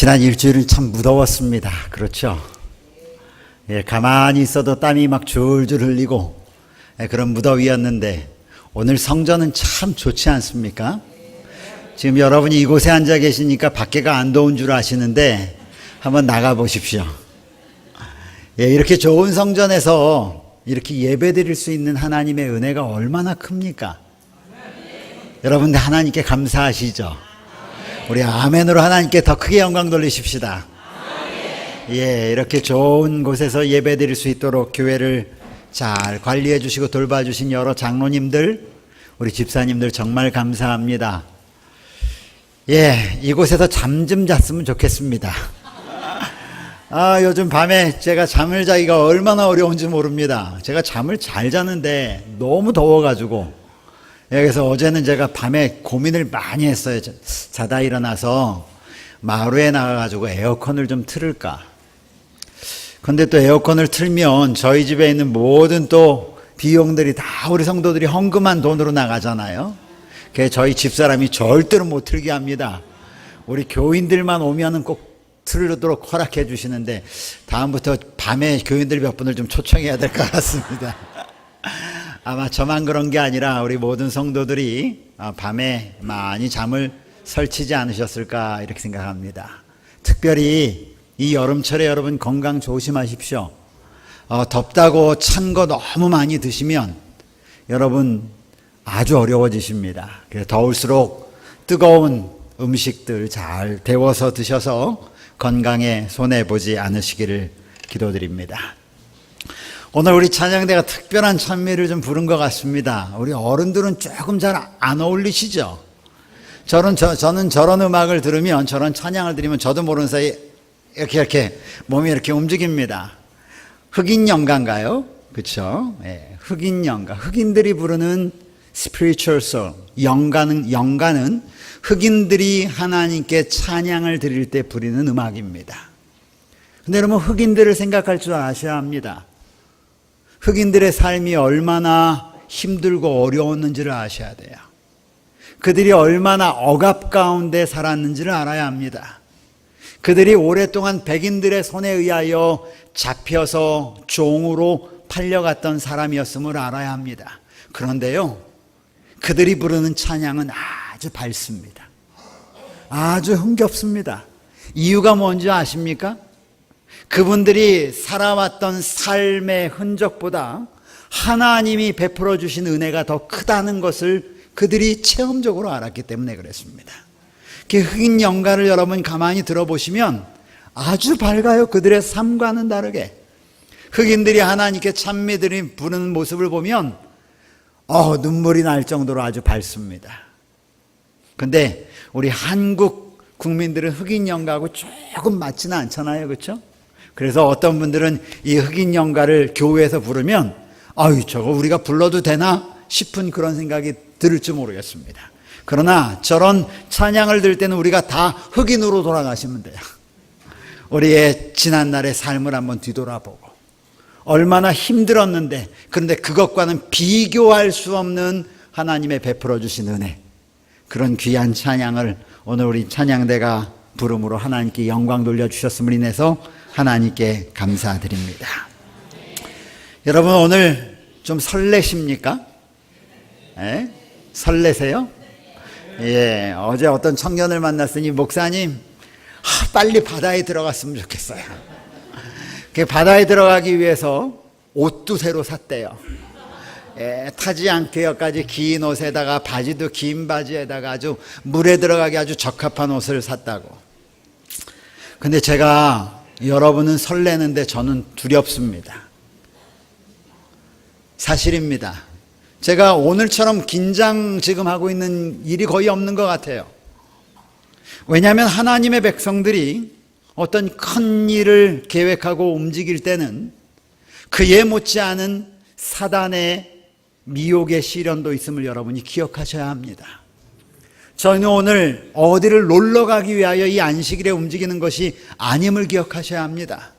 지난 일주일은 참 무더웠습니다. 그렇죠? 예, 가만히 있어도 땀이 막 줄줄 흘리고 그런 무더위였는데 오늘 성전은 참 좋지 않습니까? 지금 여러분이 이곳에 앉아 계시니까 밖에가 안 더운 줄 아시는데 한번 나가 보십시오. 예, 이렇게 좋은 성전에서 이렇게 예배 드릴 수 있는 하나님의 은혜가 얼마나 큽니까? 여러분 하나님께 감사하시죠? 우리 아멘으로 하나님께 더 크게 영광 돌리십시다. 예, 이렇게 좋은 곳에서 예배 드릴 수 있도록 교회를 잘 관리해 주시고 돌봐 주신 여러 장로님들, 우리 집사님들 정말 감사합니다. 예, 이곳에서 잠 좀 잤으면 좋겠습니다. 요즘 밤에 제가 잠을 자기가 얼마나 어려운지 모릅니다. 제가 잠을 잘 자는데 너무 더워가지고, 그래서 어제는 제가 밤에 고민을 많이 했어요. 자다 일어나서 마루에 나가가지고 에어컨을 좀 틀을까. 근데 또 에어컨을 틀면 저희 집에 있는 모든 또 비용들이 다 우리 성도들이 헌금한 돈으로 나가잖아요. 그래서 저희 집사람이 절대로 못 틀게 합니다. 우리 교인들만 오면은 꼭 틀도록 허락해 주시는데 다음부터 밤에 교인들 몇 분을 좀 초청해야 될 것 같습니다. 아마 저만 그런 게 아니라 우리 모든 성도들이 밤에 많이 잠을 설치지 않으셨을까 이렇게 생각합니다. 특별히 이 여름철에 여러분 건강 조심하십시오. 덥다고 찬 거 너무 많이 드시면 여러분 아주 어려워지십니다. 그래서 더울수록 뜨거운 음식들 잘 데워서 드셔서 건강에 손해보지 않으시기를 기도드립니다. 오늘 우리 찬양대가 특별한 찬미를 좀 부른 것 같습니다. 우리 어른들은 조금 잘 안 어울리시죠? 저는 저런 음악을 들으면, 저런 찬양을 들으면 저도 모르는 사이에 이렇게 몸이 이렇게 움직입니다. 흑인 연가인가요? 그렇죠? 예, 흑인 연가. 흑인들이 부르는 spiritual song. 연가는 흑인들이 하나님께 찬양을 드릴 때 부리는 음악입니다. 근데 여러분 흑인들을 생각할 줄 아셔야 합니다. 흑인들의 삶이 얼마나 힘들고 어려웠는지를 아셔야 돼요. 그들이 얼마나 억압 가운데 살았는지를 알아야 합니다. 그들이 오랫동안 백인들의 손에 의하여 잡혀서 종으로 팔려갔던 사람이었음을 알아야 합니다. 그런데요, 그들이 부르는 찬양은 아주 밝습니다. 아주 흥겹습니다. 이유가 뭔지 아십니까? 그분들이 살아왔던 삶의 흔적보다 하나님이 베풀어 주신 은혜가 더 크다는 것을 그들이 체험적으로 알았기 때문에 그랬습니다. 흑인 연가를 여러분 가만히 들어보시면 아주 밝아요. 그들의 삶과는 다르게 흑인들이 하나님께 찬미들이 부르는 모습을 보면 눈물이 날 정도로 아주 밝습니다. 근데 우리 한국 국민들은 흑인 연가하고 조금 맞지는 않잖아요. 그렇죠? 그래서 어떤 분들은 이 흑인 연가를 교회에서 부르면 저거 우리가 불러도 되나 싶은 그런 생각이 들을지 모르겠습니다. 그러나 저런 찬양을 들을 때는 우리가 다 흑인으로 돌아가시면 돼요. 우리의 지난날의 삶을 한번 뒤돌아보고 얼마나 힘들었는데, 그런데 그것과는 비교할 수 없는 하나님의 베풀어 주신 은혜, 그런 귀한 찬양을 오늘 우리 찬양대가 부름으로 하나님께 영광 돌려주셨음을 인해서 하나님께 감사드립니다. 여러분 오늘 좀 설레십니까? 예? 설레세요? 예, 어제 어떤 청년을 만났으니 목사님 빨리 바다에 들어갔으면 좋겠어요. 그 바다에 들어가기 위해서 옷도 새로 샀대요. 예, 타지 않게 여기까지 긴 옷에다가 바지도 긴 바지에다가 아주 물에 들어가기 아주 적합한 옷을 샀다고. 근데 제가 여러분은 설레는데 저는 두렵습니다. 사실입니다. 제가 오늘처럼 긴장 지금 하고 있는 일이 거의 없는 것 같아요. 왜냐하면 하나님의 백성들이 어떤 큰 일을 계획하고 움직일 때는 그에 못지않은 사단의 미혹의 시련도 있음을 여러분이 기억하셔야 합니다. 저희는 오늘 어디를 놀러 가기 위하여 이 안식일에 움직이는 것이 아님을 기억하셔야 합니다.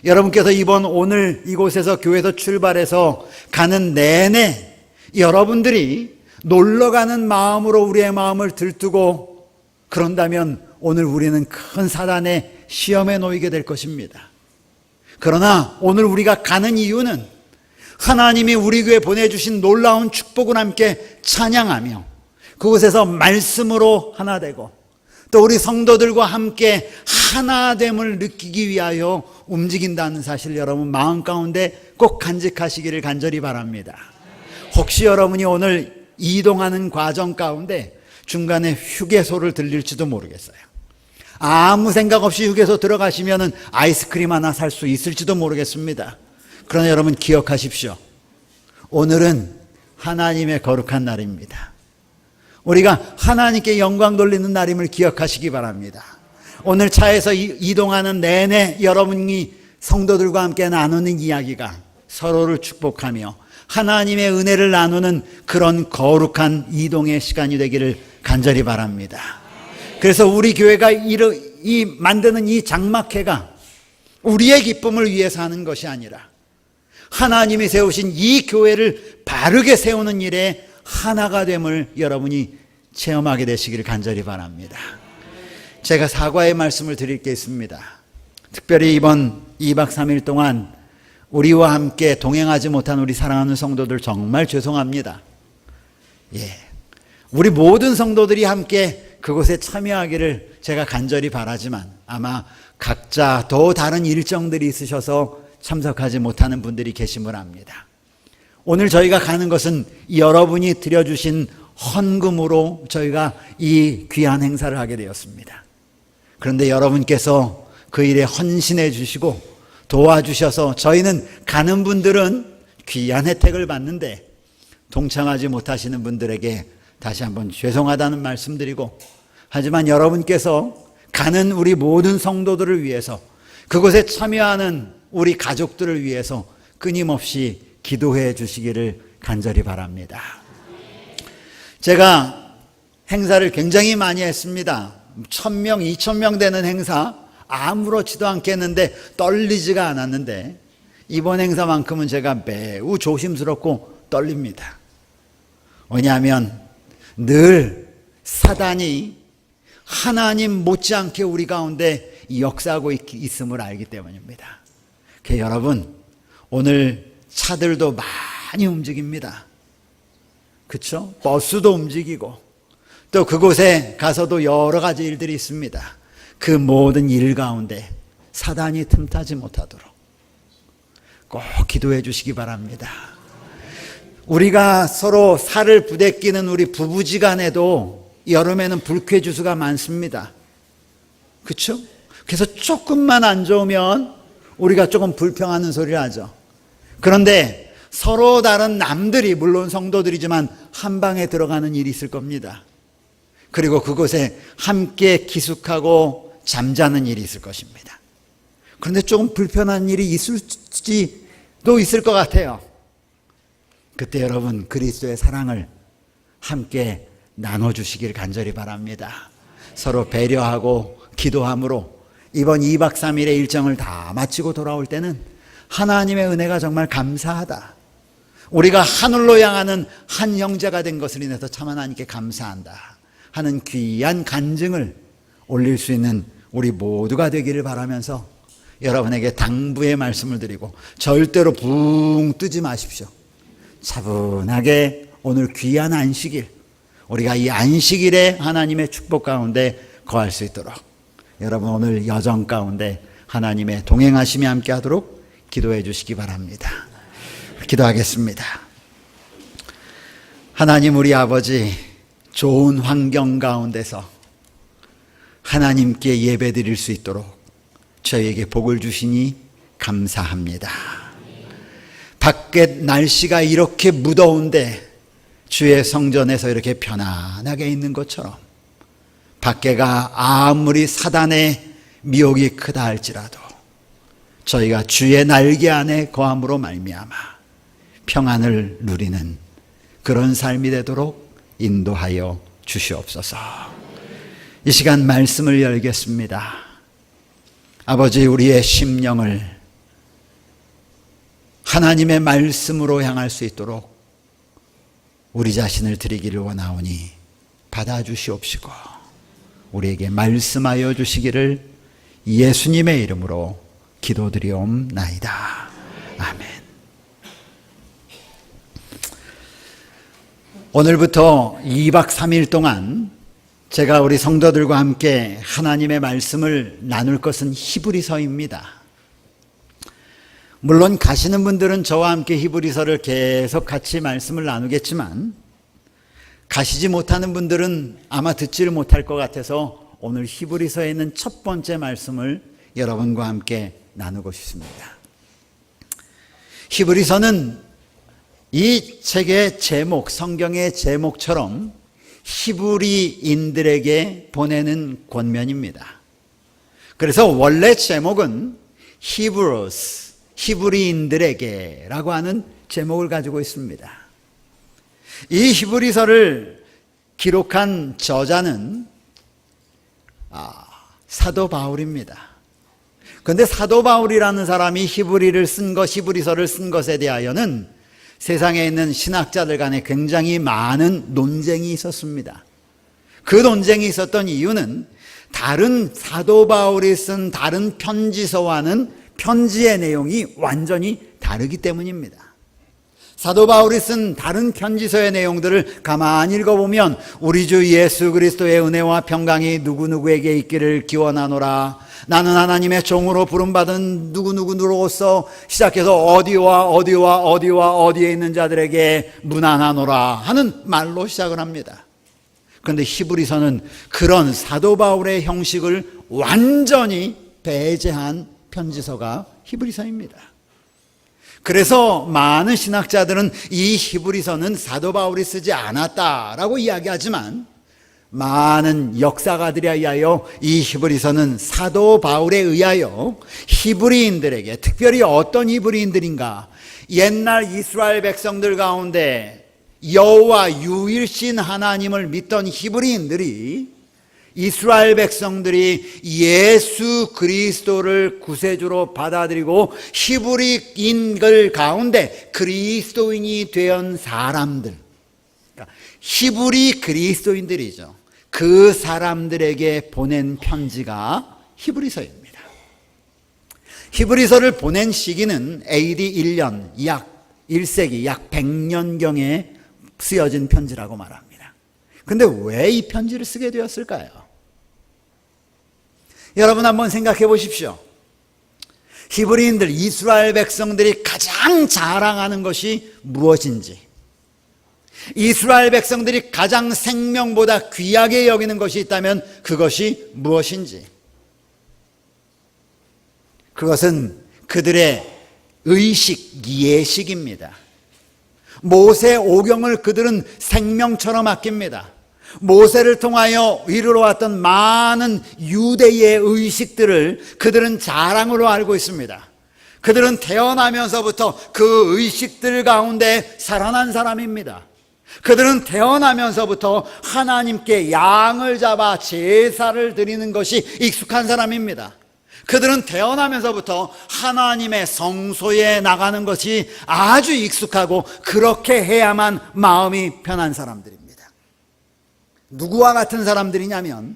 여러분께서 오늘 이곳에서 교회에서 출발해서 가는 내내 여러분들이 놀러 가는 마음으로 우리의 마음을 들뜨고 그런다면 오늘 우리는 큰 사단의 시험에 놓이게 될 것입니다. 그러나 오늘 우리가 가는 이유는 하나님이 우리 교회에 보내주신 놀라운 축복을 함께 찬양하며 그곳에서 말씀으로 하나 되고 또 우리 성도들과 함께 하나됨을 느끼기 위하여 움직인다는 사실 여러분 마음 가운데 꼭 간직하시기를 간절히 바랍니다. 혹시 여러분이 오늘 이동하는 과정 가운데 중간에 휴게소를 들릴지도 모르겠어요. 아무 생각 없이 휴게소 들어가시면 아이스크림 하나 살 수 있을지도 모르겠습니다. 그러나 여러분 기억하십시오. 오늘은 하나님의 거룩한 날입니다. 우리가 하나님께 영광 돌리는 날임을 기억하시기 바랍니다. 오늘 차에서 이동하는 내내 여러분이 성도들과 함께 나누는 이야기가 서로를 축복하며 하나님의 은혜를 나누는 그런 거룩한 이동의 시간이 되기를 간절히 바랍니다. 그래서 우리 교회가 만드는 이 장막회가 우리의 기쁨을 위해서 하는 것이 아니라 하나님이 세우신 이 교회를 바르게 세우는 일에 하나가 됨을 여러분이 체험하게 되시기를 간절히 바랍니다. 제가 사과의 말씀을 드릴 게 있습니다. 특별히 이번 2박 3일 동안 우리와 함께 동행하지 못한 우리 사랑하는 성도들 정말 죄송합니다. 우리 모든 성도들이 함께 그곳에 참여하기를 제가 간절히 바라지만 아마 각자 더 다른 일정들이 있으셔서 참석하지 못하는 분들이 계심을 압니다. 오늘 저희가 가는 것은 여러분이 드려주신 헌금으로 저희가 이 귀한 행사를 하게 되었습니다. 그런데 여러분께서 그 일에 헌신해 주시고 도와주셔서 저희는 가는 분들은 귀한 혜택을 받는데 동참하지 못하시는 분들에게 다시 한번 죄송하다는 말씀드리고, 하지만 여러분께서 가는 우리 모든 성도들을 위해서, 그곳에 참여하는 우리 가족들을 위해서 끊임없이 기도해 주시기를 간절히 바랍니다. 제가 행사를 굉장히 많이 했습니다. 1000명, 2000명 되는 행사 아무렇지도 않겠는데 떨리지가 않았는데 이번 행사만큼은 제가 매우 조심스럽고 떨립니다. 왜냐하면 늘 사단이 하나님 못지않게 우리 가운데 역사하고 있음을 알기 때문입니다. 여러분, 오늘 차들도 많이 움직입니다. 그렇죠? 버스도 움직이고 또 그곳에 가서도 여러 가지 일들이 있습니다. 그 모든 일 가운데 사단이 틈타지 못하도록 꼭 기도해 주시기 바랍니다. 우리가 서로 살을 부대끼는 우리 부부지간에도 여름에는 불쾌지수가 많습니다. 그렇죠? 그래서 조금만 안 좋으면 우리가 조금 불평하는 소리를 하죠. 그런데 서로 다른 남들이, 물론 성도들이지만 한 방에 들어가는 일이 있을 겁니다. 그리고 그곳에 함께 기숙하고 잠자는 일이 있을 것입니다. 그런데 조금 불편한 일이 있을지도 있을 것 같아요. 그때 여러분 그리스도의 사랑을 함께 나눠주시길 간절히 바랍니다. 서로 배려하고 기도함으로 이번 2박 3일의 일정을 다 마치고 돌아올 때는 하나님의 은혜가 정말 감사하다, 우리가 하늘로 향하는 한 형제가 된 것을 인해서 참 하나님께 감사한다 하는 귀한 간증을 올릴 수 있는 우리 모두가 되기를 바라면서 여러분에게 당부의 말씀을 드리고, 절대로 붕 뜨지 마십시오. 차분하게 오늘 귀한 안식일, 우리가 이 안식일에 하나님의 축복 가운데 거할 수 있도록 여러분 오늘 여정 가운데 하나님의 동행하심이 함께 하도록 기도해 주시기 바랍니다. 기도하겠습니다. 하나님 우리 아버지, 좋은 환경 가운데서 하나님께 예배 드릴 수 있도록 저희에게 복을 주시니 감사합니다. 밖에 날씨가 이렇게 무더운데 주의 성전에서 이렇게 편안하게 있는 것처럼 밖에가 아무리 사단의 미혹이 크다 할지라도 저희가 주의 날개 안에 거함으로 말미암아 평안을 누리는 그런 삶이 되도록 인도하여 주시옵소서. 이 시간 말씀을 열겠습니다. 아버지, 우리의 심령을 하나님의 말씀으로 향할 수 있도록 우리 자신을 드리기를 원하오니 받아주시옵시고 우리에게 말씀하여 주시기를 예수님의 이름으로 기도드리옵나이다. 아멘. 오늘부터 2박 3일 동안 제가 우리 성도들과 함께 하나님의 말씀을 나눌 것은 히브리서입니다. 물론 가시는 분들은 저와 함께 히브리서를 계속 같이 말씀을 나누겠지만 가시지 못하는 분들은 아마 듣지를 못할 것 같아서 오늘 히브리서에 있는 첫 번째 말씀을 여러분과 함께 나누고 싶습니다. 히브리서는 이 책의 제목, 성경의 제목처럼 히브리인들에게 보내는 권면입니다. 그래서 원래 제목은 히브로스, 히브리인들에게 라고 하는 제목을 가지고 있습니다. 이 히브리서를 기록한 저자는 사도 바울입니다. 그런데 사도 바울이라는 사람이 히브리서를 쓴 것에 대하여는 세상에 있는 신학자들 간에 굉장히 많은 논쟁이 있었습니다. 그 논쟁이 있었던 이유는 다른 사도 바울이 쓴 다른 편지서와는 편지의 내용이 완전히 다르기 때문입니다. 사도 바울이 쓴 다른 편지서의 내용들을 가만히 읽어보면 우리 주 예수 그리스도의 은혜와 평강이 누구누구에게 있기를 기원하노라. 나는 하나님의 종으로 부름받은 누구누구로서 시작해서 어디에 있는 자들에게 문안하노라 하는 말로 시작을 합니다. 그런데 히브리서는 그런 사도 바울의 형식을 완전히 배제한 편지서가 히브리서입니다. 그래서 많은 신학자들은 이 히브리서는 사도 바울이 쓰지 않았다라고 이야기하지만 많은 역사가들에 의하여 이 히브리서는 사도 바울에 의하여 히브리인들에게, 특별히 어떤 히브리인들인가, 옛날 이스라엘 백성들 가운데 여호와 유일신 하나님을 믿던 히브리인들이 이스라엘 백성들이 예수 그리스도를 구세주로 받아들이고 히브리인들 가운데 그리스도인이 된 사람들, 그러니까 히브리 그리스도인들이죠. 그 사람들에게 보낸 편지가 히브리서입니다. 히브리서를 보낸 시기는 AD 1년, 약 1세기, 약 100년경에 쓰여진 편지라고 말합니다. 그런데 왜 이 편지를 쓰게 되었을까요? 여러분 한번 생각해 보십시오. 히브리인들, 이스라엘 백성들이 가장 자랑하는 것이 무엇인지, 이스라엘 백성들이 가장 생명보다 귀하게 여기는 것이 있다면 그것이 무엇인지, 그것은 그들의 의식, 예식입니다. 모세 오경을 그들은 생명처럼 아낍니다. 모세를 통하여 이르러왔던 많은 유대의 의식들을 그들은 자랑으로 알고 있습니다. 그들은 태어나면서부터 그 의식들 가운데 살아난 사람입니다. 그들은 태어나면서부터 하나님께 양을 잡아 제사를 드리는 것이 익숙한 사람입니다. 그들은 태어나면서부터 하나님의 성소에 나가는 것이 아주 익숙하고 그렇게 해야만 마음이 편한 사람들입니다. 누구와 같은 사람들이냐면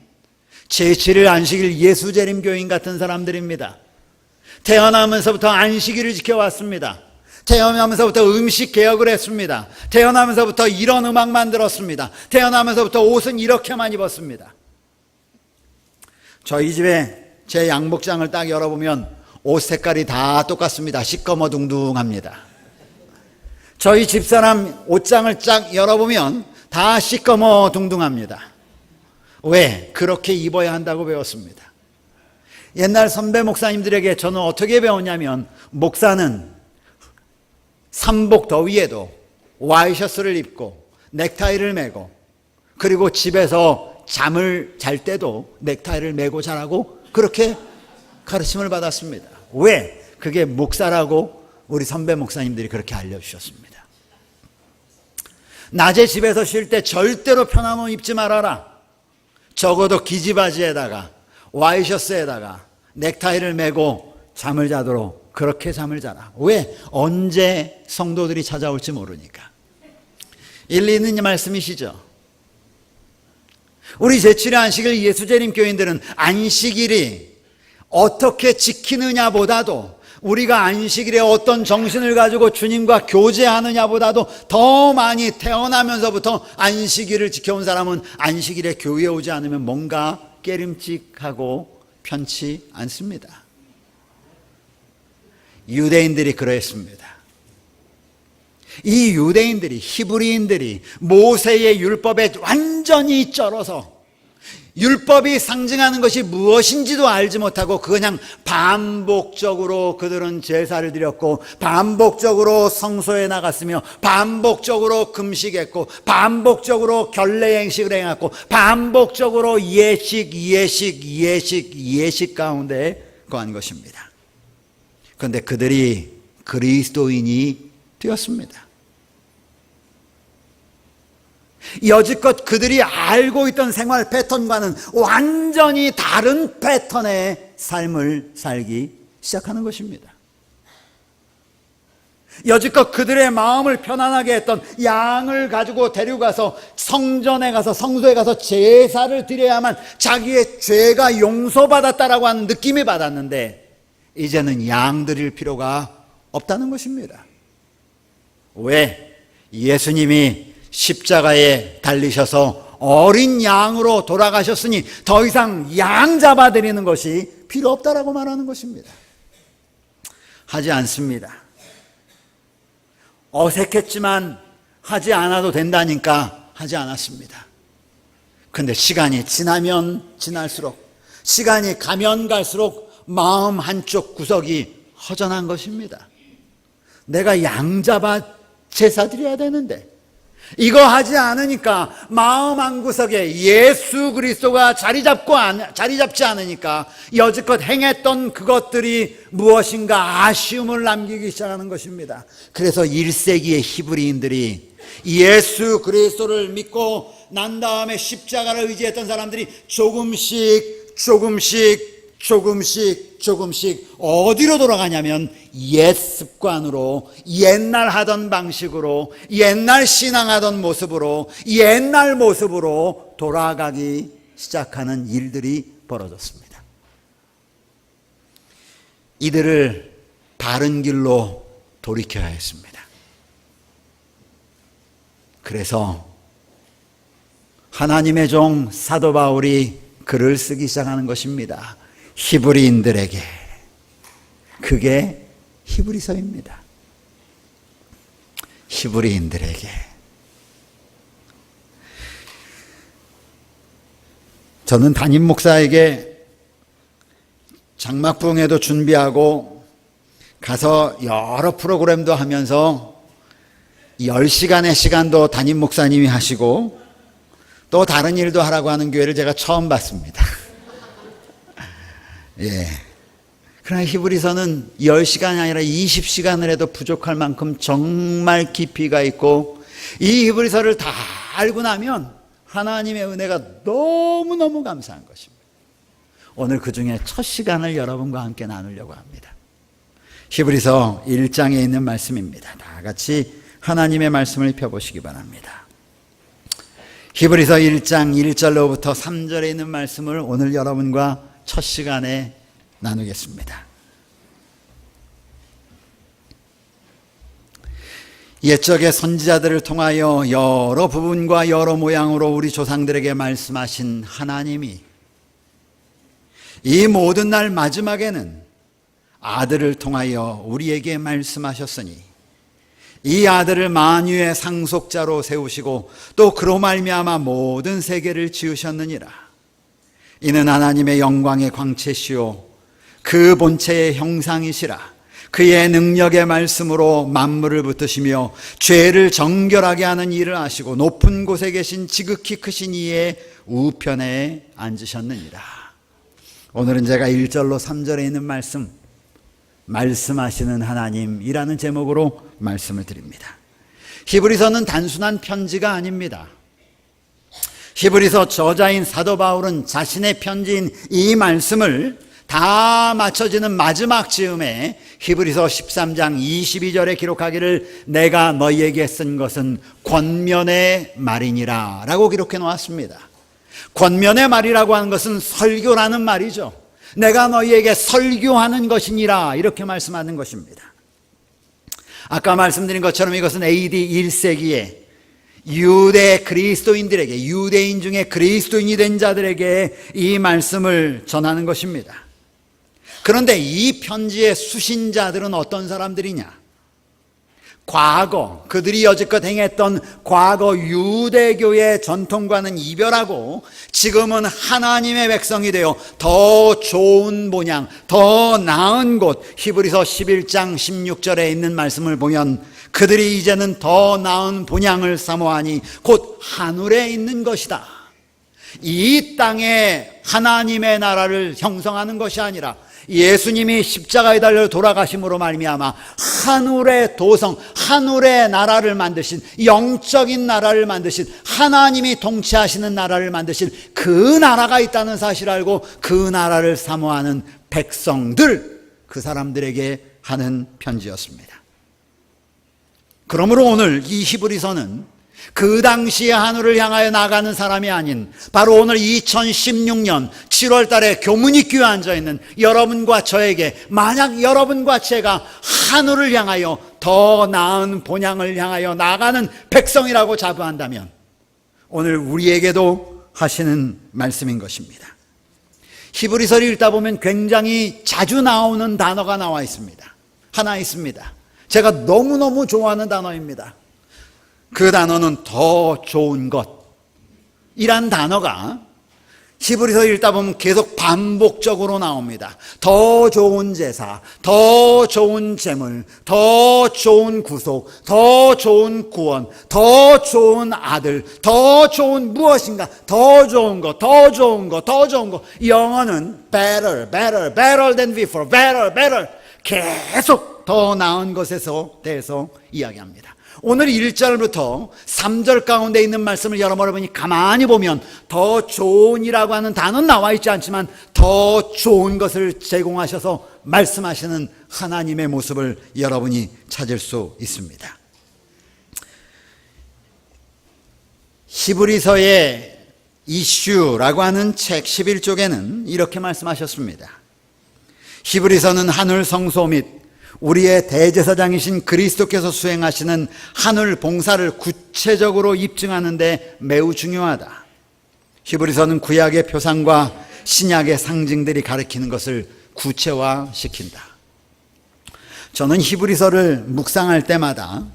제7일 안식일 예수재림교인 같은 사람들입니다. 태어나면서부터 안식일을 지켜왔습니다. 태어나면서부터 음식 개혁을 했습니다. 태어나면서부터 이런 음악만 들었습니다. 태어나면서부터 옷은 이렇게만 입었습니다. 저희 집에 제 양복장을 딱 열어보면 옷 색깔이 다 똑같습니다. 시꺼머둥둥합니다. 저희 집사람 옷장을 쫙 열어보면 다 시꺼머둥둥합니다. 왜? 그렇게 입어야 한다고 배웠습니다. 옛날 선배 목사님들에게 저는 어떻게 배웠냐면, 목사는 삼복 더위에도 와이셔츠를 입고 넥타이를 매고, 그리고 집에서 잠을 잘 때도 넥타이를 매고 자라고 그렇게 가르침을 받았습니다. 왜? 그게 목사라고 우리 선배 목사님들이 그렇게 알려주셨습니다. 낮에 집에서 쉴 때 절대로 편한 옷 입지 말아라. 적어도 기지바지에다가 와이셔츠에다가 넥타이를 매고 잠을 자도록 그렇게 잠을 자라. 왜? 언제 성도들이 찾아올지 모르니까. 일리 있는 말씀이시죠. 우리 제7의 안식일 예수재림 교인들은 안식일이 어떻게 지키느냐보다도 우리가 안식일에 어떤 정신을 가지고 주님과 교제하느냐보다도 더 많이 태어나면서부터 안식일을 지켜온 사람은 안식일에 교회에 오지 않으면 뭔가 깨림칙하고 편치 않습니다. 유대인들이 그러했습니다. 이 유대인들이, 히브리인들이 모세의 율법에 완전히 쩔어서 율법이 상징하는 것이 무엇인지도 알지 못하고 그냥 반복적으로 그들은 제사를 드렸고 반복적으로 성소에 나갔으며 반복적으로 금식했고 반복적으로 결례행식을 행했고 반복적으로 예식 가운데 거한 것입니다. 그런데 그들이 그리스도인이 되었습니다. 여지껏 그들이 알고 있던 생활 패턴과는 완전히 다른 패턴의 삶을 살기 시작하는 것입니다. 여지껏 그들의 마음을 편안하게 했던 양을 가지고 데려가서 성전에 가서 성소에 가서 제사를 드려야만 자기의 죄가 용서받았다라고 하는 느낌이 받았는데 이제는 양 드릴 필요가 없다는 것입니다. 왜? 예수님이 십자가에 달리셔서 어린 양으로 돌아가셨으니 더 이상 양 잡아드리는 것이 필요 없다라고 말하는 것입니다. 하지 않습니다. 어색했지만 하지 않아도 된다니까 하지 않았습니다. 그런데 시간이 지나면 지날수록, 시간이 가면 갈수록 마음 한쪽 구석이 허전한 것입니다. 내가 양 잡아 제사 드려야 되는데 이거 하지 않으니까 마음 한구석에 예수 그리스도가 자리 잡지 않으니까 여지껏 행했던 그것들이 무엇인가 아쉬움을 남기기 시작하는 것입니다. 그래서 1세기의 히브리인들이 예수 그리스도를 믿고 난 다음에 십자가를 의지했던 사람들이 조금씩 어디로 돌아가냐면 옛 습관으로, 옛날 하던 방식으로, 옛날 신앙하던 모습으로, 옛날 모습으로 돌아가기 시작하는 일들이 벌어졌습니다. 이들을 바른 길로 돌이켜야 했습니다. 그래서 하나님의 종 사도 바울이 글을 쓰기 시작하는 것입니다. 히브리인들에게. 그게 히브리서입니다. 히브리인들에게. 저는 담임 목사에게 장막부흥회도 준비하고 가서 여러 프로그램도 하면서 10시간의 시간도 담임 목사님이 하시고 또 다른 일도 하라고 하는 교회를 제가 처음 봤습니다. 예. 그러나 히브리서는 10시간이 아니라 20시간을 해도 부족할 만큼 정말 깊이가 있고 이 히브리서를 다 알고 나면 하나님의 은혜가 너무너무 감사한 것입니다. 오늘 그 중에 첫 시간을 여러분과 함께 나누려고 합니다. 히브리서 1장에 있는 말씀입니다. 다 같이 하나님의 말씀을 펴보시기 바랍니다. 히브리서 1장 1절로부터 3절에 있는 말씀을 오늘 여러분과 첫 시간에 나누겠습니다. 옛적의 선지자들을 통하여 여러 부분과 여러 모양으로 우리 조상들에게 말씀하신 하나님이 이 모든 날 마지막에는 아들을 통하여 우리에게 말씀하셨으니 이 아들을 만유의 상속자로 세우시고 또 그로 말미암아 모든 세계를 지으셨느니라. 이는 하나님의 영광의 광채시요 그 본체의 형상이시라. 그의 능력의 말씀으로 만물을 붙드시며 죄를 정결하게 하는 일을 하시고 높은 곳에 계신 지극히 크신 이의 우편에 앉으셨느니라. 오늘은 제가 1절로 3절에 있는 말씀하시는 하나님이라는 제목으로 말씀을 드립니다. 히브리서는 단순한 편지가 아닙니다. 히브리서 저자인 사도 바울은 자신의 편지인 이 말씀을 다 맞춰지는 마지막 즈음에 히브리서 13장 22절에 기록하기를 내가 너희에게 쓴 것은 권면의 말이니라 라고 기록해 놓았습니다. 권면의 말이라고 하는 것은 설교라는 말이죠. 내가 너희에게 설교하는 것이니라 이렇게 말씀하는 것입니다. 아까 말씀드린 것처럼 이것은 AD 1세기에 유대 그리스도인들에게, 유대인 중에 그리스도인이 된 자들에게 이 말씀을 전하는 것입니다. 그런데 이 편지의 수신자들은 어떤 사람들이냐? 과거 그들이 여지껏 행했던 과거 유대교의 전통과는 이별하고 지금은 하나님의 백성이 되어 더 좋은 본향, 더 나은 곳, 히브리서 11장 16절에 있는 말씀을 보면 그들이 이제는 더 나은 본향을 사모하니 곧 하늘에 있는 것이다. 이 땅에 하나님의 나라를 형성하는 것이 아니라 예수님이 십자가에 달려 돌아가심으로 말미암아 하늘의 도성, 하늘의 나라를 만드신, 영적인 나라를 만드신, 하나님이 통치하시는 나라를 만드신 그 나라가 있다는 사실을 알고 그 나라를 사모하는 백성들, 그 사람들에게 하는 편지였습니다. 그러므로 오늘 이 히브리서는 그 당시의 하늘을 향하여 나가는 사람이 아닌 바로 오늘 2016년 7월 달에 교문익교에 앉아있는 여러분과 저에게, 만약 여러분과 제가 하늘을 향하여 더 나은 본향을 향하여 나가는 백성이라고 자부한다면 오늘 우리에게도 하시는 말씀인 것입니다. 히브리서를 읽다 보면 굉장히 자주 나오는 단어가 나와 있습니다. 하나 있습니다. 제가 너무너무 좋아하는 단어입니다. 그 단어는 더 좋은 것이란 단어가 히브리서 읽다 보면 계속 반복적으로 나옵니다. 더 좋은 제사, 더 좋은 제물, 더 좋은 구속, 더 좋은 구원, 더 좋은 아들, 더 좋은 무엇인가, 더 좋은 것, 더 좋은 것, 더 좋은 것. 영어는 better, better, better than before, better, better. 계속 더 나은 것에서 대해서 이야기합니다. 오늘 1절부터 3절 가운데 있는 말씀을 여러분이 가만히 보면 더 좋은이라고 하는 단어는 나와 있지 않지만 더 좋은 것을 제공하셔서 말씀하시는 하나님의 모습을 여러분이 찾을 수 있습니다. 히브리서의 이슈라고 하는 책 11쪽에는 이렇게 말씀하셨습니다. 히브리서는 하늘 성소 및 우리의 대제사장이신 그리스도께서 수행하시는 하늘 봉사를 구체적으로 입증하는 데 매우 중요하다. 히브리서는 구약의 표상과 신약의 상징들이 가리키는 것을 구체화시킨다. 저는 히브리서를 묵상할 때마다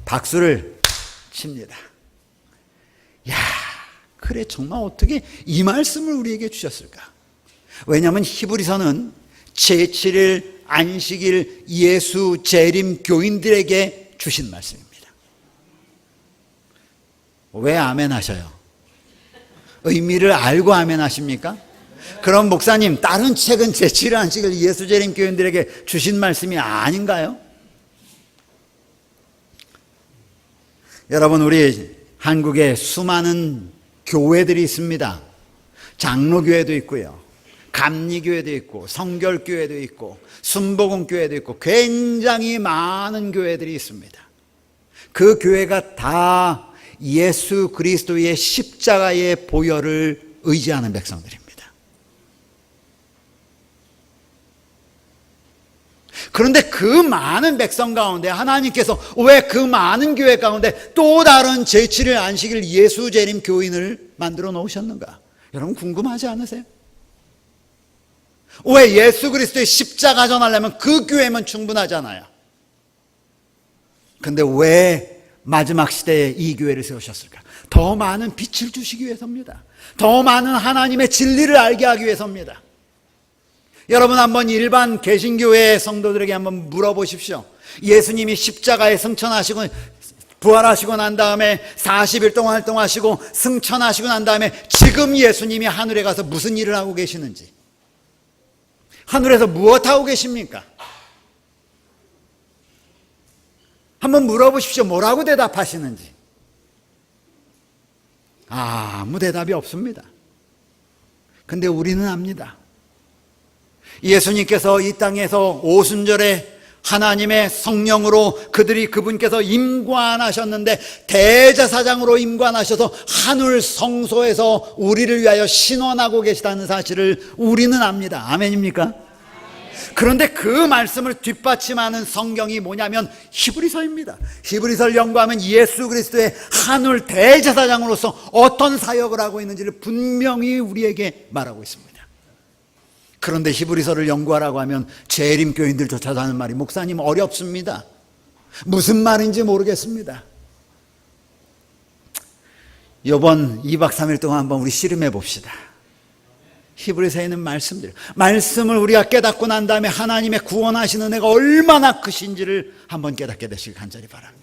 박수를 칩니다. 야, 그래 정말 어떻게 이 말씀을 우리에게 주셨을까? 왜냐하면 히브리서는 제7일 안식일 예수 재림 교인들에게 주신 말씀입니다. 왜 아멘 하셔요? 의미를 알고 아멘 하십니까? 그럼 목사님, 다른 책은 제7일 안식일 예수 재림 교인들에게 주신 말씀이 아닌가요? 여러분, 우리 한국에 수많은 교회들이 있습니다. 장로교회도 있고요, 감리교회도 있고, 성결교회도 있고, 순복음교회도 있고, 굉장히 많은 교회들이 있습니다. 그 교회가 다 예수 그리스도의 십자가의 보혈을 의지하는 백성들입니다. 그런데 그 많은 백성 가운데 하나님께서 왜 그 많은 교회 가운데 또 다른 제7일 안식일 예수 재림 교인을 만들어 놓으셨는가? 여러분 궁금하지 않으세요? 왜 예수 그리스도의 십자가 전하려면 그 교회면 충분하잖아요. 근데 왜 마지막 시대에 이 교회를 세우셨을까? 더 많은 빛을 주시기 위해서입니다. 더 많은 하나님의 진리를 알게 하기 위해서입니다. 여러분 한번 일반 개신교회 성도들에게 한번 물어보십시오. 예수님이 십자가에 승천하시고 부활하시고 난 다음에 40일 동안 활동하시고 승천하시고 난 다음에 지금 예수님이 하늘에 가서 무슨 일을 하고 계시는지, 하늘에서 무엇하고 계십니까? 한번 물어보십시오. 뭐라고 대답하시는지. 아무 대답이 없습니다. 근데 우리는 압니다. 예수님께서 이 땅에서 오순절에 하나님의 성령으로 그분께서 임관하셨는데 대제사장으로 임관하셔서 하늘 성소에서 우리를 위하여 신원하고 계시다는 사실을 우리는 압니다. 아멘입니까? 그런데 그 말씀을 뒷받침하는 성경이 뭐냐면 히브리서입니다. 히브리서를 연구하면 예수 그리스도의 하늘 대제사장으로서 어떤 사역을 하고 있는지를 분명히 우리에게 말하고 있습니다. 그런데 히브리서를 연구하라고 하면 재림교인들조차도 하는 말이 목사님 어렵습니다. 무슨 말인지 모르겠습니다. 이번 2박 3일 동안 한번 우리 씨름해 봅시다. 히브리서에 있는 말씀을 우리가 깨닫고 난 다음에 하나님의 구원하시는 은혜가 얼마나 크신지를 한번 깨닫게 되시길 간절히 바랍니다.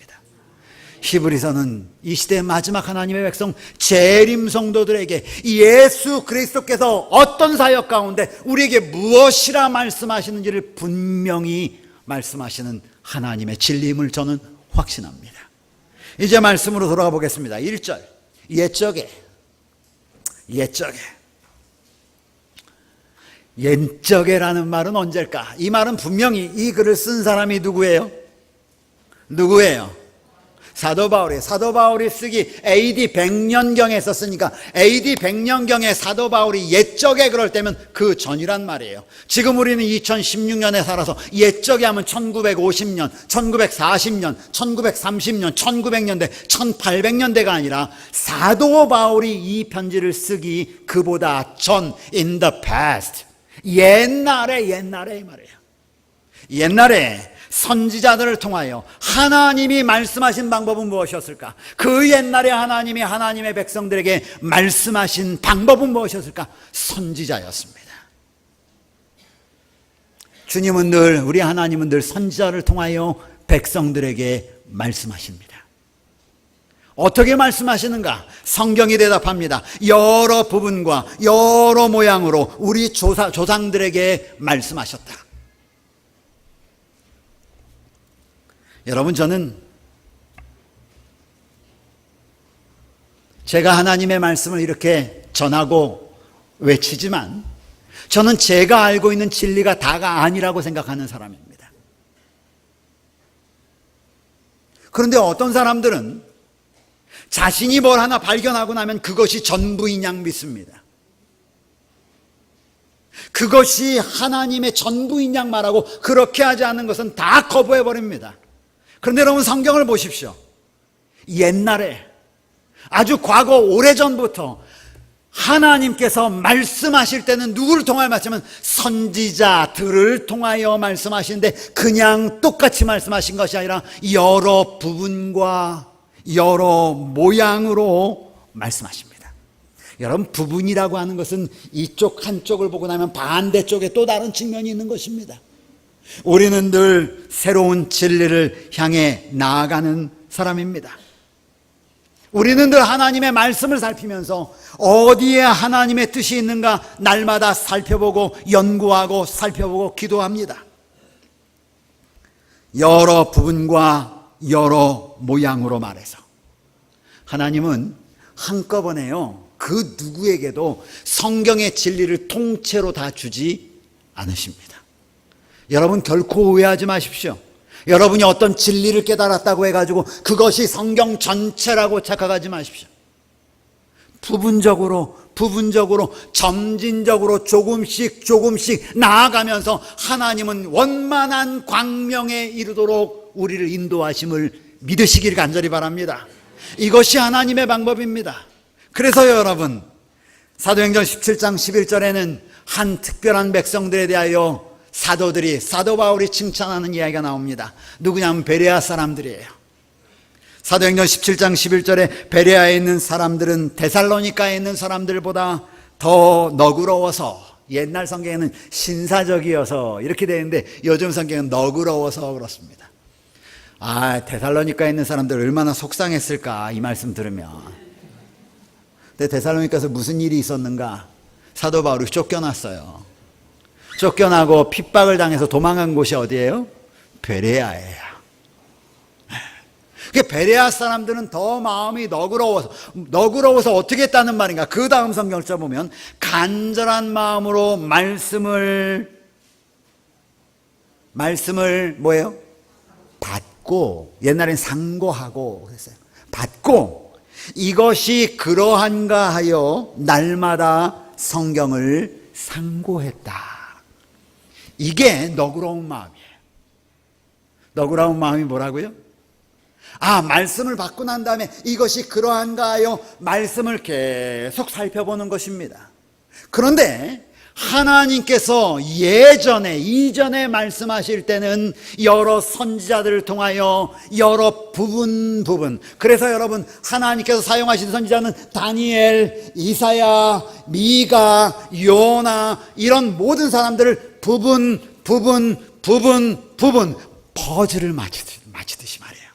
히브리서는 이 시대의 마지막 하나님의 백성 재림 성도들에게 예수 그리스도께서 어떤 사역 가운데 우리에게 무엇이라 말씀하시는지를 분명히 말씀하시는 하나님의 진리임을 저는 확신합니다. 이제 말씀으로 돌아가 보겠습니다. 1절 옛적에라는 말은 언제일까? 이 말은 분명히 이 글을 쓴 사람이 누구예요? 사도 바울이 쓰기 AD 100년경에 썼으니까 AD 100년경에 사도 바울이 옛적에 그럴 때면 그 전이란 말이에요. 지금 우리는 2016년에 살아서 옛적에 하면 1950년, 1940년, 1930년, 1900년대, 1800년대가 아니라 사도 바울이 이 편지를 쓰기 그보다 전, in the past, 옛날에 이 말이에요. 옛날에 선지자들을 통하여 하나님이 말씀하신 방법은 무엇이었을까? 그 옛날에 하나님이 하나님의 백성들에게 말씀하신 방법은 무엇이었을까? 선지자였습니다. 주님은 늘, 우리 하나님은 늘 선지자를 통하여 백성들에게 말씀하십니다. 어떻게 말씀하시는가? 성경이 대답합니다. 여러 부분과 여러 모양으로 우리 조상들에게 말씀하셨다. 여러분, 저는 제가 하나님의 말씀을 이렇게 전하고 외치지만 저는 제가 알고 있는 진리가 다가 아니라고 생각하는 사람입니다. 그런데 어떤 사람들은 자신이 뭘 하나 발견하고 나면 그것이 전부인 양 믿습니다. 그것이 하나님의 전부인 양 말하고 그렇게 하지 않는 것은 다 거부해버립니다. 그런데 여러분, 성경을 보십시오. 옛날에 아주 과거 오래전부터 하나님께서 말씀하실 때는 누구를 통하여 말씀하면 선지자들을 통하여 말씀하시는데 그냥 똑같이 말씀하신 것이 아니라 여러 부분과 여러 모양으로 말씀하십니다. 여러분, 부분이라고 하는 것은 이쪽 한쪽을 보고 나면 반대쪽에 또 다른 측면이 있는 것입니다. 우리는 늘 새로운 진리를 향해 나아가는 사람입니다. 우리는 늘 하나님의 말씀을 살피면서 어디에 하나님의 뜻이 있는가 날마다 살펴보고 연구하고 살펴보고 기도합니다. 여러 부분과 여러 모양으로 말해서 하나님은 한꺼번에요, 그 누구에게도 성경의 진리를 통째로 다 주지 않으십니다. 여러분, 결코 오해하지 마십시오. 여러분이 어떤 진리를 깨달았다고 해가지고 그것이 성경 전체라고 착각하지 마십시오. 부분적으로 점진적으로 조금씩 나아가면서 하나님은 원만한 광명에 이르도록 우리를 인도하심을 믿으시길 간절히 바랍니다. 이것이 하나님의 방법입니다. 그래서 여러분, 사도행전 17장 11절에는 한 특별한 백성들에 대하여 사도 바울이 칭찬하는 이야기가 나옵니다. 누구냐면 베레아 사람들이에요. 사도행전 17장 11절에 베레아에 있는 사람들은 데살로니가에 있는 사람들보다 더 너그러워서, 옛날 성경에는 신사적이어서 이렇게 되는데 요즘 성경은 너그러워서 그렇습니다. 데살로니가에 있는 사람들 얼마나 속상했을까, 이 말씀 들으면. 근데 데살로니가에서 무슨 일이 있었는가? 사도 바울이 쫓겨났어요. 쫓겨나고 핍박을 당해서 도망간 곳이 어디예요? 베레아예요. 베레아 사람들은 더 마음이 너그러워서 어떻게 했다는 말인가? 그 다음 성경을 써보면 간절한 마음으로 말씀을 말씀을 뭐예요? 받고, 옛날엔 상고하고 그랬어요. 받고 이것이 그러한가 하여 날마다 성경을 상고했다. 이게 너그러운 마음이에요. 너그러운 마음이 뭐라고요? 말씀을 받고 난 다음에 이것이 그러한가 하여 말씀을 계속 살펴보는 것입니다. 그런데 하나님께서 이전에 말씀하실 때는 여러 선지자들을 통하여 여러 부분 그래서 여러분 하나님께서 사용하신 선지자는 다니엘, 이사야, 미가, 요나 이런 모든 사람들을 부분 퍼즐을 맞추듯이 말이에요.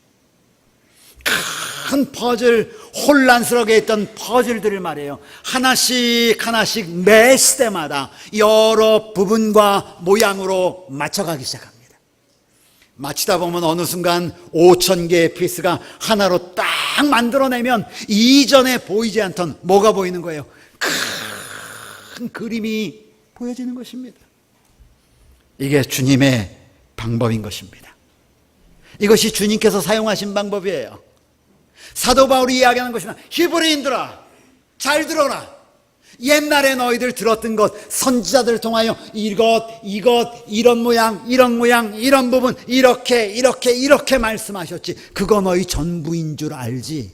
큰 퍼즐, 혼란스럽게 했던 퍼즐들을 말이에요. 하나씩 매 시대마다 여러 부분과 모양으로 맞춰가기 시작합니다. 맞추다 보면 어느 순간 5,000개의 피스가 하나로 딱 만들어내면 이전에 보이지 않던 뭐가 보이는 거예요? 큰 그림이 보여지는 것입니다. 이게 주님의 방법인 것입니다. 이것이 주님께서 사용하신 방법이에요. 사도 바울이 이야기하는 것이나 히브리인들아 잘 들어라. 옛날에 너희들 들었던 것, 선지자들을 통하여 이것, 이런 모양, 이런 부분, 이렇게 말씀하셨지. 그거 너희 전부인 줄 알지.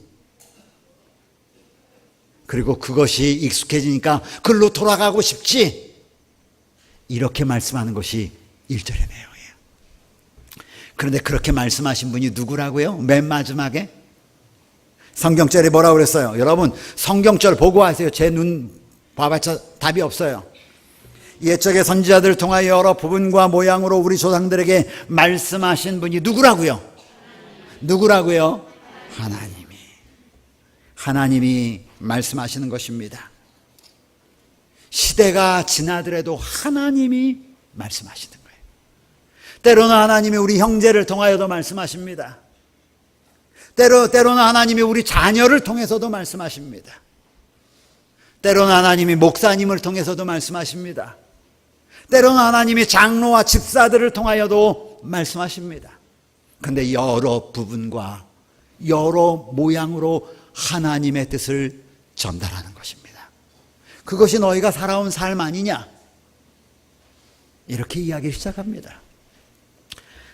그리고 그것이 익숙해지니까 글로 돌아가고 싶지. 이렇게 말씀하는 것이 1절의 내용이에요. 그런데 그렇게 말씀하신 분이 누구라고요? 맨 마지막에 성경절에 뭐라고 그랬어요? 여러분 성경절 보고 하세요. 제 눈 봐봤자 답이 없어요. 옛적의 선지자들을 통하여 여러 부분과 모양으로 우리 조상들에게 말씀하신 분이 누구라고요? 하나님이 말씀하시는 것입니다. 시대가 지나더라도 하나님이 말씀하시는 거예요. 때로는 하나님이 우리 형제를 통하여도 말씀하십니다. 때로는 하나님이 우리 자녀를 통해서도 말씀하십니다. 때로는 하나님이 목사님을 통해서도 말씀하십니다. 때로는 하나님이 장로와 집사들을 통하여도 말씀하십니다. 그런데 여러 부분과 여러 모양으로 하나님의 뜻을 전달하는 것입니다. 그것이 너희가 살아온 삶 아니냐? 이렇게 이야기 시작합니다.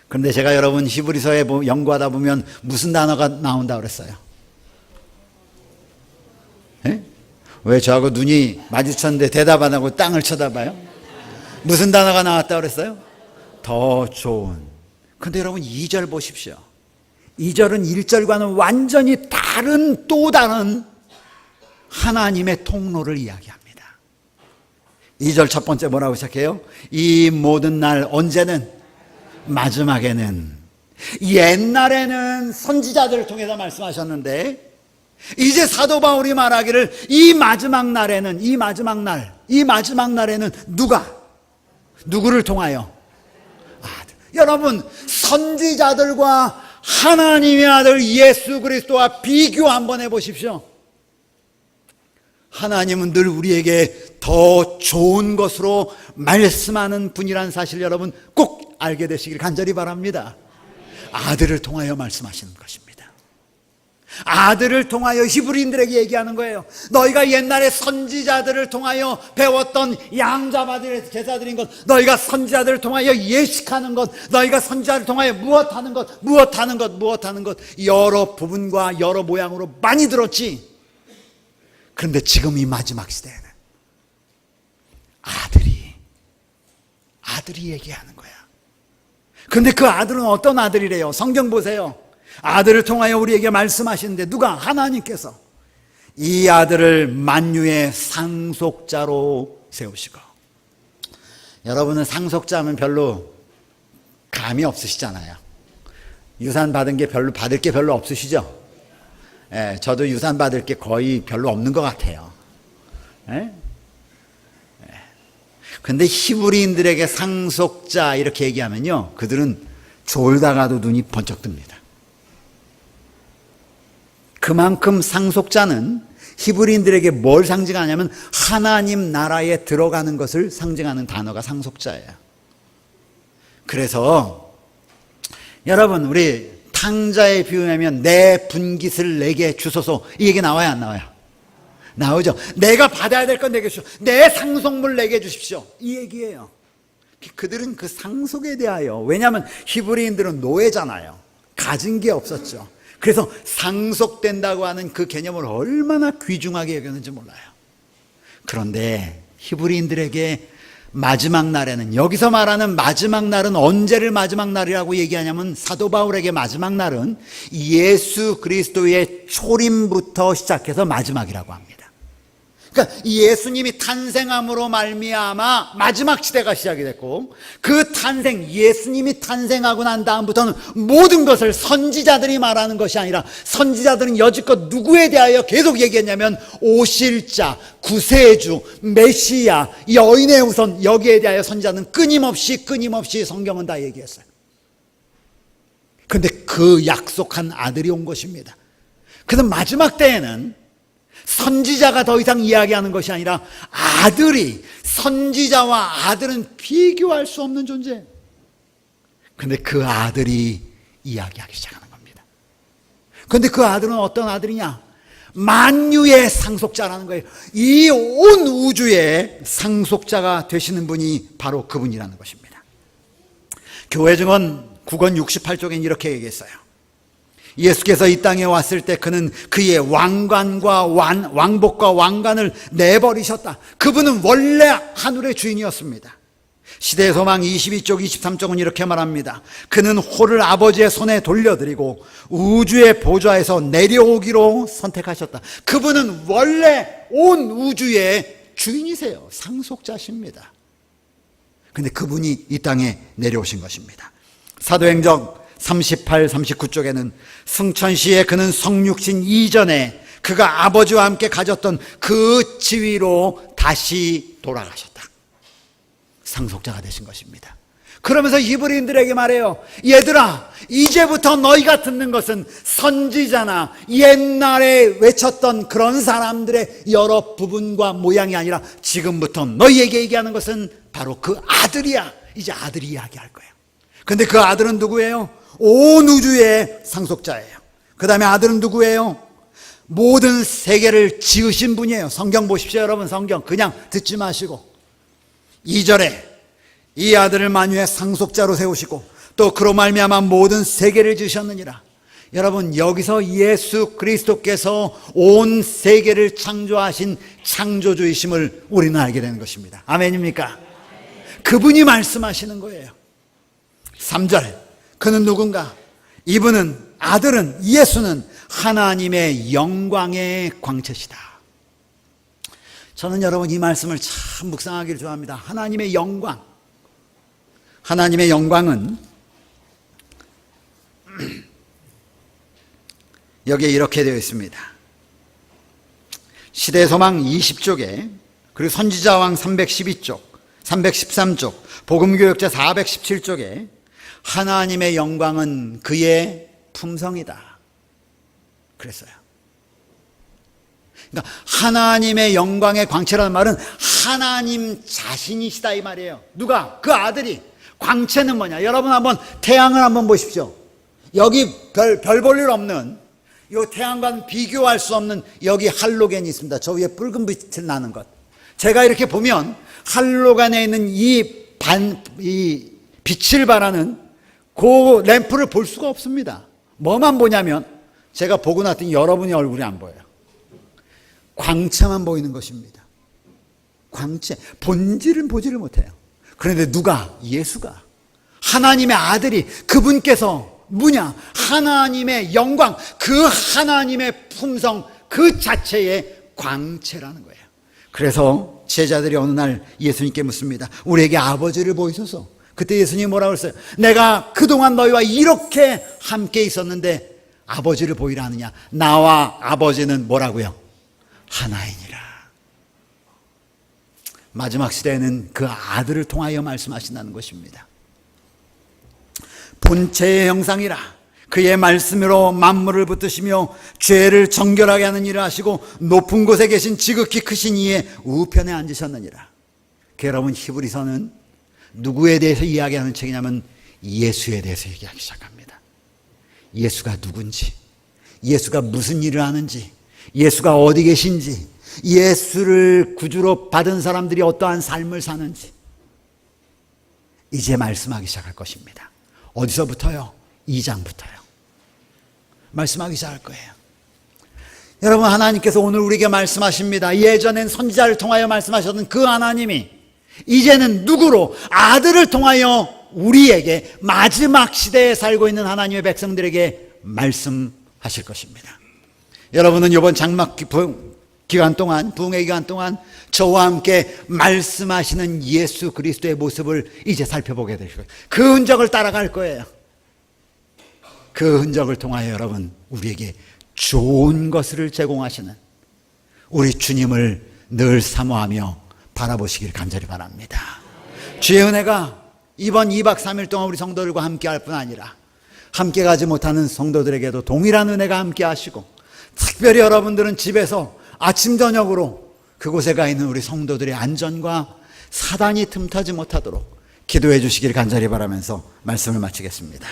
그런데 제가 여러분 히브리서에 연구하다 보면 무슨 단어가 나온다고 그랬어요? 에? 왜 저하고 눈이 마주쳤는데 대답 안 하고 땅을 쳐다봐요? 무슨 단어가 나왔다고 그랬어요? 더 좋은. 근데 여러분 2절 보십시오. 2절은 1절과는 완전히 또 다른 하나님의 통로를 이야기합니다. 2절 첫 번째 뭐라고 시작해요? 이 모든 날 언제는? 마지막에는. 옛날에는 선지자들을 통해서 말씀하셨는데 이제 사도 바울이 말하기를 이 마지막 날에는 누구를 통하여? 아들. 여러분 선지자들과 하나님의 아들 예수 그리스도와 비교 한번 해보십시오. 하나님은 늘 우리에게 더 좋은 것으로 말씀하는 분이라는 사실 여러분 꼭 알게 되시길 간절히 바랍니다. 아들을 통하여 말씀하시는 것입니다. 아들을 통하여 히브리인들에게 얘기하는 거예요. 너희가 옛날에 선지자들을 통하여 배웠던 양자바들의 제사드린 것, 너희가 선지자들을 통하여 예식하는 것, 너희가 선지자를 통하여 무엇하는 것, 여러 부분과 여러 모양으로 많이 들었지. 그런데 지금 이 마지막 시대에는 아들이 얘기하는 거야. 그런데 그 아들은 어떤 아들이래요? 성경 보세요. 아들을 통하여 우리에게 말씀하시는데 누가? 하나님께서 이 아들을 만유의 상속자로 세우시고. 여러분은 상속자면 별로 감이 없으시잖아요. 유산 받은 게 받을 게 별로 없으시죠? 예, 저도 유산 받을 게 거의 별로 없는 것 같아요. 예? 근데 히브리인들에게 상속자 이렇게 얘기하면요, 그들은 졸다가도 눈이 번쩍 뜹니다. 그만큼 상속자는 히브리인들에게 뭘 상징하냐면 하나님 나라에 들어가는 것을 상징하는 단어가 상속자예요. 그래서 여러분, 우리 탕자에 비유하면 내 분깃을 내게 주소서, 이 얘기 나와요, 안 나와요? 나오죠. 내가 받아야 될 건 내게 주십시오. 내 상속물 내게 주십시오, 이 얘기예요. 그들은 그 상속에 대하여, 왜냐하면 히브리인들은 노예잖아요. 가진 게 없었죠. 그래서 상속된다고 하는 그 개념을 얼마나 귀중하게 여겼는지 몰라요. 그런데 히브리인들에게 마지막 날에는, 여기서 말하는 마지막 날은 언제를 마지막 날이라고 얘기하냐면, 사도 바울에게 마지막 날은 예수 그리스도의 초림부터 시작해서 마지막이라고 합니다. 그러니까 예수님이 탄생함으로 말미암아 마지막 시대가 시작이 됐고, 그 탄생, 예수님이 탄생하고 난 다음부터는 모든 것을 선지자들이 말하는 것이 아니라, 선지자들은 여지껏 누구에 대하여 계속 얘기했냐면 오실 자, 구세주, 메시아, 여인의 후손, 여기에 대하여 선지자는 끊임없이 성경은 다 얘기했어요. 그런데 그 약속한 아들이 온 것입니다. 그래서 마지막 때에는 선지자가 더 이상 이야기하는 것이 아니라 아들이, 선지자와 아들은 비교할 수 없는 존재. 그런데 그 아들이 이야기하기 시작하는 겁니다. 그런데 그 아들은 어떤 아들이냐? 만유의 상속자라는 거예요. 이 온 우주의 상속자가 되시는 분이 바로 그분이라는 것입니다. 교회 증언 9권 68쪽엔 이렇게 얘기했어요. 예수께서 이 땅에 왔을 때 그는 그의 왕관과 왕복과 왕관을 내버리셨다. 그분은 원래 하늘의 주인이었습니다. 시대의 소망 22쪽 23쪽은 이렇게 말합니다. 그는 호를 아버지의 손에 돌려드리고 우주의 보좌에서 내려오기로 선택하셨다. 그분은 원래 온 우주의 주인이세요. 상속자십니다. 그런데 그분이 이 땅에 내려오신 것입니다. 사도행전 38, 39쪽에는 승천시에 그는 성육신 이전에 그가 아버지와 함께 가졌던 그 지위로 다시 돌아가셨다. 상속자가 되신 것입니다. 그러면서 히브리인들에게 말해요. 얘들아, 이제부터 너희가 듣는 것은 선지자나 옛날에 외쳤던 그런 사람들의 여러 부분과 모양이 아니라 지금부터 너희에게 얘기하는 것은 바로 그 아들이야. 이제 아들이 이야기할 거예요. 그런데 그 아들은 누구예요? 온 우주의 상속자예요. 그 다음에 아들은 누구예요? 모든 세계를 지으신 분이에요. 성경 보십시오, 여러분. 성경 그냥 듣지 마시고 2절에 이 아들을 만유의 상속자로 세우시고 또 그로 말미암아 모든 세계를 지으셨느니라. 여러분, 여기서 예수 그리스도께서 온 세계를 창조하신 창조주이심을 우리는 알게 되는 것입니다. 아멘입니까? 그분이 말씀하시는 거예요. 3절, 그는 누군가? 이분은, 아들은, 예수는 하나님의 영광의 광채시다. 저는 여러분 이 말씀을 참 묵상하기를 좋아합니다. 하나님의 영광. 하나님의 영광은 여기에 이렇게 되어 있습니다. 시대의 소망 20쪽에, 그리고 선지자왕 312쪽, 313쪽, 복음교역자 417쪽에 하나님의 영광은 그의 품성이다 그랬어요. 그러니까 하나님의 영광의 광채라는 말은 하나님 자신이시다 이 말이에요. 누가? 그 아들이. 광채는 뭐냐? 여러분 한번 태양을 한번 보십시오. 여기 별 볼 일 없는, 이 태양과는 비교할 수 없는 여기 할로겐이 있습니다. 저 위에 붉은 빛을 나는 것. 제가 이렇게 보면 할로겐에 있는 이 빛을 발하는 그 램프를 볼 수가 없습니다. 뭐만 보냐면, 제가 보고 났더니 여러분의 얼굴이 안 보여요. 광채만 보이는 것입니다. 광채, 본질은 보지를 못해요. 그런데 누가? 예수가, 하나님의 아들이, 그분께서 뭐냐? 하나님의 영광, 그 하나님의 품성 그 자체의 광채라는 거예요. 그래서 제자들이 어느 날 예수님께 묻습니다. 우리에게 아버지를 보이소서. 그때 예수님이 뭐라고 했어요? 내가 그동안 너희와 이렇게 함께 있었는데 아버지를 보이라 하느냐? 나와 아버지는 뭐라고요? 하나이니라. 마지막 시대에는 그 아들을 통하여 말씀하신다는 것입니다. 본체의 형상이라. 그의 말씀으로 만물을 붙드시며 죄를 정결하게 하는 일을 하시고 높은 곳에 계신 지극히 크신 이의 우편에 앉으셨느니라. 여러분, 히브리서는 누구에 대해서 이야기하는 책이냐면 예수에 대해서 얘기하기 시작합니다. 예수가 누군지, 예수가 무슨 일을 하는지, 예수가 어디 계신지, 예수를 구주로 받은 사람들이 어떠한 삶을 사는지 이제 말씀하기 시작할 것입니다. 어디서부터요? 2장부터요. 말씀하기 시작할 거예요. 여러분, 하나님께서 오늘 우리에게 말씀하십니다. 예전엔 선지자를 통하여 말씀하셨던 그 하나님이 이제는 누구로? 아들을 통하여 우리에게 마지막 시대에 살고 있는 하나님의 백성들에게 말씀하실 것입니다. 여러분은 이번 장막 기간 동안, 부흥의 기간 동안 저와 함께 말씀하시는 예수 그리스도의 모습을 이제 살펴보게 될 거예요. 그 흔적을 따라갈 거예요. 그 흔적을 통하여 여러분, 우리에게 좋은 것을 제공하시는 우리 주님을 늘 사모하며 바라보시길 간절히 바랍니다. 주의 은혜가 이번 2박 3일 동안 우리 성도들과 함께 할 뿐 아니라 함께 가지 못하는 성도들에게도 동일한 은혜가 함께 하시고, 특별히 여러분들은 집에서 아침 저녁으로 그곳에 가 있는 우리 성도들의 안전과 사단이 틈타지 못하도록 기도해 주시길 간절히 바라면서 말씀을 마치겠습니다.